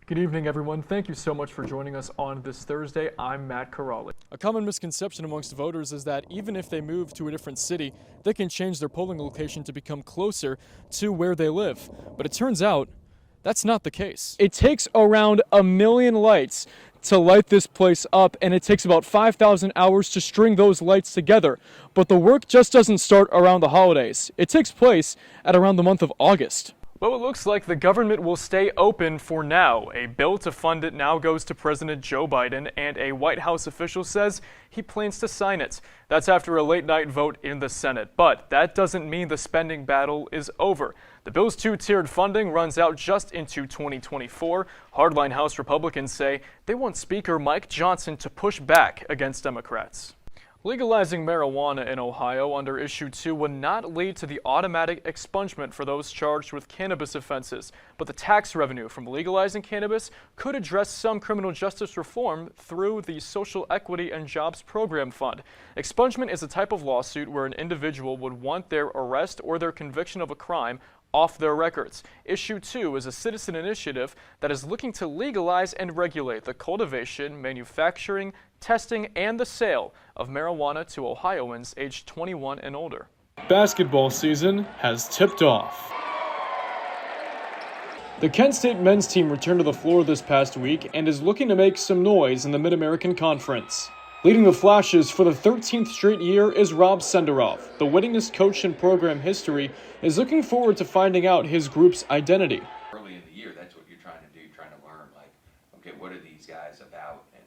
Good evening, everyone. Thank you so much for joining us on this Thursday. I'm Matt Corrali. A common misconception amongst voters is that even if they move to a different city, they can change their polling location to become closer to where they live. But it turns out that's not the case. It takes around 1 million lights to light this place up, and it takes about 5,000 hours to string those lights together. But the work just doesn't start around the holidays. It takes place at around the month of August. Well, it looks like the government will stay open for now. A bill to fund it now goes to President Joe Biden, and a White House official says he plans to sign it. That's after a late-night vote in the Senate. But that doesn't mean the spending battle is over. The bill's two-tiered funding runs out just into 2024. Hardline House Republicans say they want Speaker Mike Johnson to push back against Democrats. Legalizing marijuana in Ohio under Issue 2 would not lead to the automatic expungement for those charged with cannabis offenses, but the tax revenue from legalizing cannabis could address some criminal justice reform through the Social Equity and Jobs Program Fund. Expungement is a type of lawsuit where an individual would want their arrest or their conviction of a crime off their records. Issue 2 is a citizen initiative that is looking to legalize and regulate the cultivation, manufacturing, testing, and the sale of marijuana to Ohioans aged 21 and older. Basketball season has tipped off. The Kent State men's team returned to the floor this past week and is looking to make some noise in the Mid-American Conference. Leading the Flashes for the 13th straight year is Rob Senderoff. The winningest coach in program history is looking forward to finding out his group's identity. Early in the year, that's what you're trying to do, trying to learn, like, okay, what are these guys about and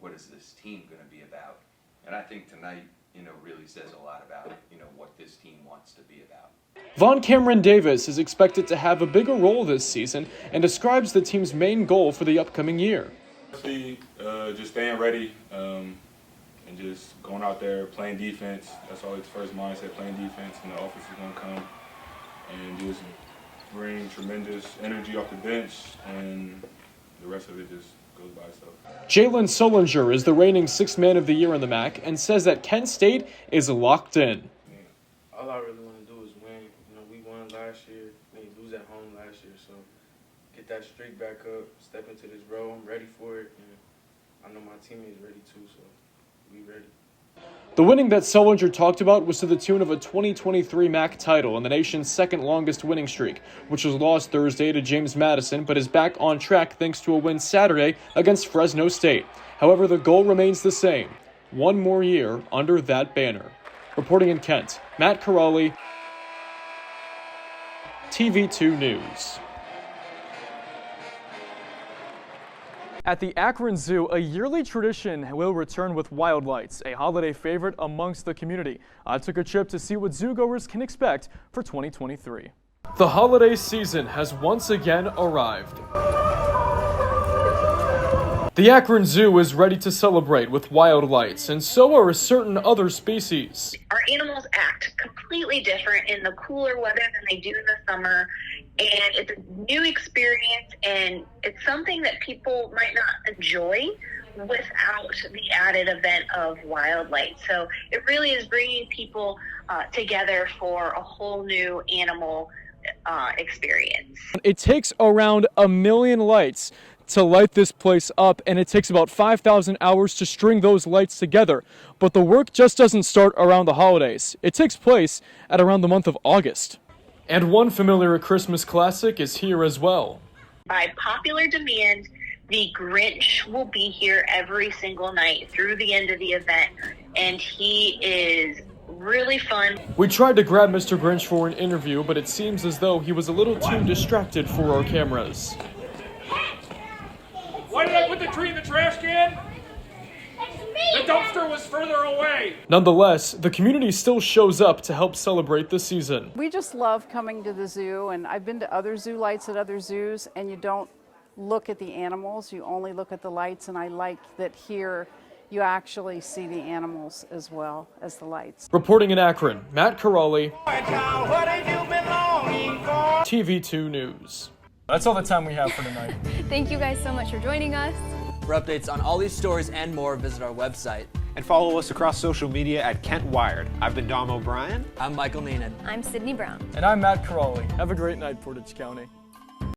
what is this team going to be about? And I think tonight, really says a lot about, what this team wants to be about. Vaughn Cameron Davis is expected to have a bigger role this season and describes the team's main goal for the upcoming year. Just staying ready. And just going out there, playing defense. That's always the first mindset, playing defense, and the offense is going to come. And just bring tremendous energy off the bench, and the rest of it just goes by itself. Jalen Solinger is the reigning sixth man of the year in the MAC and says that Kent State is locked in. All I really want to do is win. We won last year. We lose at home last year, so get that streak back up, step into this role. I'm ready for it, and I know my teammates ready too, so we ready. The winning that Solinger talked about was to the tune of a 2023 MAC title and the nation's second longest winning streak, which was lost Thursday to James Madison, but is back on track thanks to a win Saturday against Fresno State. However, the goal remains the same: one more year under that banner. Reporting in Kent, Matt Corali, TV2 News. At the Akron Zoo, a yearly tradition will return with Wild Lights, a holiday favorite amongst the community. I took a trip to see what zoogoers can expect for 2023. The holiday season has once again arrived. The Akron Zoo is ready to celebrate with Wild Lights, and so are certain other species. Our animals act completely different in the cooler weather than they do in the summer, and it's a new experience, and it's something that people might not enjoy without the added event of Wild Lights. So it really is bringing people together for a whole new animal experience. It takes around 1 million lights to light this place up, and it takes about 5,000 hours to string those lights together. But the work just doesn't start around the holidays. It takes place at around the month of August. And one familiar Christmas classic is here as well. By popular demand, the Grinch will be here every single night through the end of the event, and he is really fun. We tried to grab Mr. Grinch for an interview, but it seems as though he was a little too distracted for our cameras. Why did I put the tree in the trash can? The dumpster was further away. Nonetheless, the community still shows up to help celebrate the season. We just love coming to the zoo, and I've been to other zoo lights at other zoos, and you don't look at the animals, you only look at the lights, and I like that here you actually see the animals as well as the lights. Reporting in Akron, Matt Corali, TV2 News. That's all the time we have for tonight. Thank you guys so much for joining us. For updates on all these stories and more, visit our website. And follow us across social media at Kent Wired. I've been Dom O'Brien. I'm Michael Nenad. I'm Sydney Brown. And I'm Matt Corali. Have a great night, Portage County.